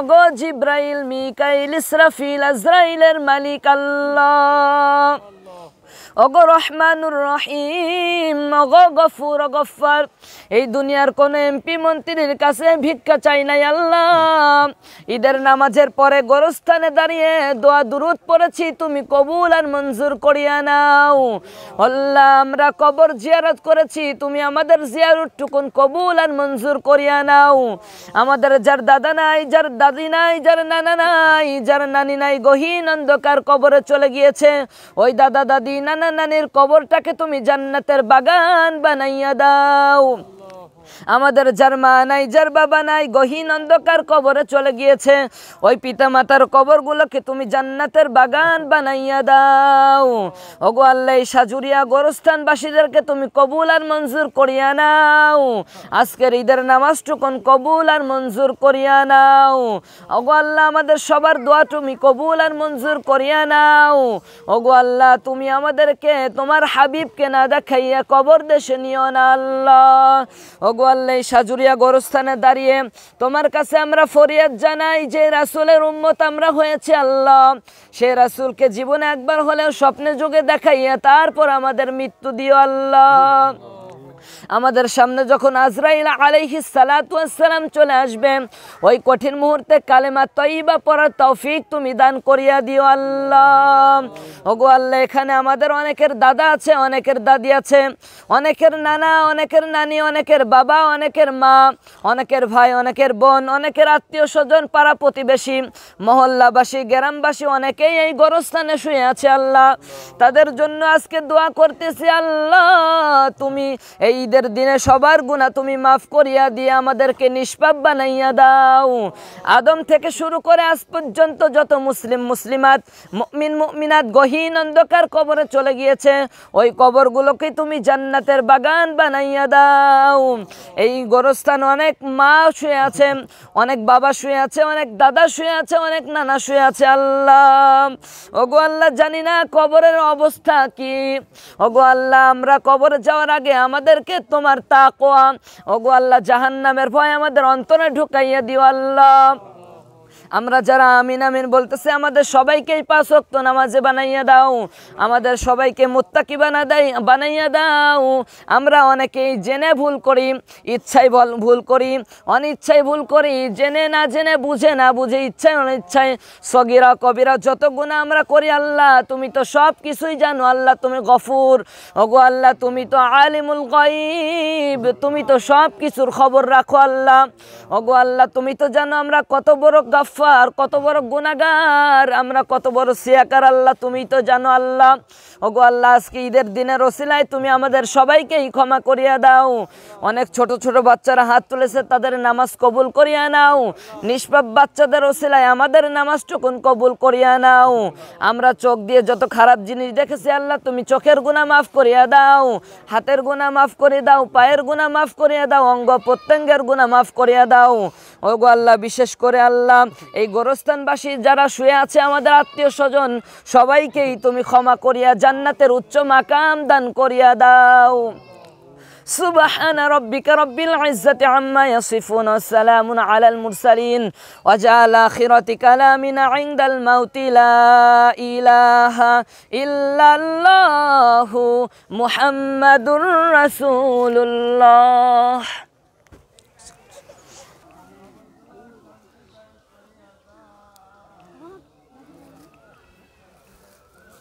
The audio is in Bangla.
গো জিব্রাইল মিকাইল ইসরাফিল আজরাইলের মালিক আল্লাহ। ওগো রহমানুর রহিম, ওগো গফুর গফফার, এই দুনিয়ার কোন এমপি মন্ত্রীর কাছে ভিক্ষা চাই নাই আল্লাহ। ঈদের নামাজের পরে গোরস্থানে দাঁড়িয়ে দোয়া দুরুদ পড়েছি, তুমি কবুল আর মঞ্জুর করিয়া নাও আল্লাহ। আমরা কবর জিয়ারত করেছি, তুমি আমাদের জিয়ারতটুকুন কবুল আর মঞ্জুর করিয়া নাও। আমাদের যার দাদা নাই, যার দাদি নাই, যার নানা নাই, যার নানি নাই, গহীন অন্ধকার কবরে চলে গিয়েছে, ওই দাদা দাদি নানা নানির কবরটাকে তুমি জান্নাতের বাগান বানাইয়া দাও। আমাদের যার মা নাই, যার বাবা নাই, গহীন অন্ধকার কবরে চলে গিয়েছে, ওই পিতা মাতার কবরগুলোকে তুমি জান্নাতের বাগান বানাইয়া দাও। ওগো আল্লাহ, এই সাজুরিয়া গোরস্থানবাসীদেরকে তুমি কবুল আর মঞ্জুর করিয়া নাও। আজকের ঈদের নামাজটুকুন কবুল আর মঞ্জুর করিয়া নাও। ওগো আল্লাহ, আমাদের সবার দোয়া তুমি কবুল আর মঞ্জুর করিয়া নাও। ওগো আল্লাহ, তুমি আমাদেরকে তোমার হাবিবকে না দেখাইয়া কবর দেশে নিও না আল্লাহ। ওগো আল্লাহ, সাজুরিয়া গোরস্থানে দাঁড়িয়ে তোমার কাছে আমরা ফরিয়াদ জানাই, যে রাসূলের উম্মত আমরা হয়েছে আল্লাহ, সে রাসূলকে জীবনে একবার হলেও স্বপ্নে যুগে দেখাইয়া তারপর আমাদের মৃত্যু দিও আল্লাহ। আমাদের সামনে যখন আজরাইল আলাইহিস সালাতু ওয়াস সালাম চলে আসবে, ওই কঠিন মুহূর্তে কালেমা তয়্যিবা পড়ার তৌফিক তুমি দান করিয়া দিও আল্লাহ। ওগো আল্লাহ, এখানে আমাদের অনেকের দাদা আছে, অনেকের দাদি আছে, অনেকের নানা, অনেকের নানি, অনেকের বাবা, অনেকের মা, অনেকের ভাই, অনেকের বোন, অনেকের আত্মীয় স্বজন, পাড়া প্রতিবেশী, মহল্লাবাসী, গ্রামবাসী, অনেকেই এই গোরস্থানে শুয়ে আছে আল্লাহ। তাদের জন্য আজকে দোয়া করতেছি আল্লাহ, তুমি এই ঈদের দিনে সবার গুনাহ তুমি মাফ করিয়া দিয়ে আমাদেরকে নিষ্পাপ বানাইয়া দাও। আদম থেকে শুরু করে আজ পর্যন্ত যত মুসলিম মুসলিমাত, মুমিন মুমিনাত গহীন অন্ধকার কবরে চলে গিয়েছে, ওই কবরগুলোকে তুমি জান্নাতের বাগান বানাইয়া দাও। এই গোরস্থানে অনেক মা শুয়ে আছে, অনেক বাবা শুয়ে আছে, অনেক দাদা শুয়ে আছে, অনেক নানা শুয়ে আছে আল্লাহ। ওগো আল্লাহ, জানি না কবরের অবস্থা কি। ওগো আল্লাহ, আমরা কবরে যাওয়ার আগে আমাদেরকে তোমার তাকওয়া, ওগো আল্লাহ, জাহান্নামের ভয় আমাদের অন্তরে ঢুকাইয়া দিও আল্লাহ। আমরা যারা আমিন আমিন বলতেছে, আমাদের সবাইকেই 5 ওয়াক্ত নামাজে বানাইয়া দাও, আমাদের সবাইকে মুত্তাকি বানাইয়া দাও। আমরা অনেকেই জেনে ভুল করি, ইচ্ছায় ভুল করি, অনিচ্ছায় ভুল করি, জেনে না জেনে, বুঝে না বুঝে, ইচ্ছায় অনিচ্ছায়, সগীরা কবিরা যত গুনাহ আমরা করি আল্লাহ, তুমি তো সব কিছুই জানো আল্লাহ, তুমি গফুর। ওগো আল্লাহ, তুমি তো আলিমুল গায়ব, তুমি তো সব কিছুর খবর রাখো আল্লাহ। ওগো আল্লাহ, তুমি তো জানো আমরা কত বড় গাফফার, কত বড় গুনাহগার, আমরা কত বড় সিয়াকার আল্লাহ, তুমি তো জানো আল্লাহ। ওগো আল্লাহ, আজকে ঈদের দিনের ওসিলায় তুমি আমাদের সবাইকেই ক্ষমা করিয়া দাও। অনেক ছোট ছোট বাচ্চারা হাত তুলেছে, তাদের নামাজ কবুল করিয়া নাও। নিষ্পাপ বাচ্চাদের ওসিলায় আমাদের নামাজটুকুন কবুল করিয়া নাও। আমরা চোখ দিয়ে যত খারাপ জিনিস দেখেছি আল্লাহ, তুমি চোখের গুনাহ মাফ করিয়া দাও, হাতের গুনাহ মাফ করে দাও, পায়ের গুনাহ মাফ করিয়া দাও, অঙ্গ প্রত্যঙ্গের গুনাহ মাফ করিয়া দাও। ওগো আল্লাহ, বিশেষ করে আল্লাহ, এই গোরস্থানবাসী যারা শুয়ে আছে আমাদের আত্মীয় স্বজন, সবাইকেই তুমি ক্ষমা করিয়া জান্নাতের উচ্চ মাকাম দান করিয়া দাও। সুবহান রাব্বিকা রাব্বিল ইজ্জাতি আম্মা ইয়াসিফুন ওয়া সালামুন আলাল মুরসালিন ওয়া জাআল আখিরাতি কালামিনা ইনদাল মাউতি লা ইলাহা ইল্লাল্লাহু মুহাম্মাদুর রাসূলুল্লাহ।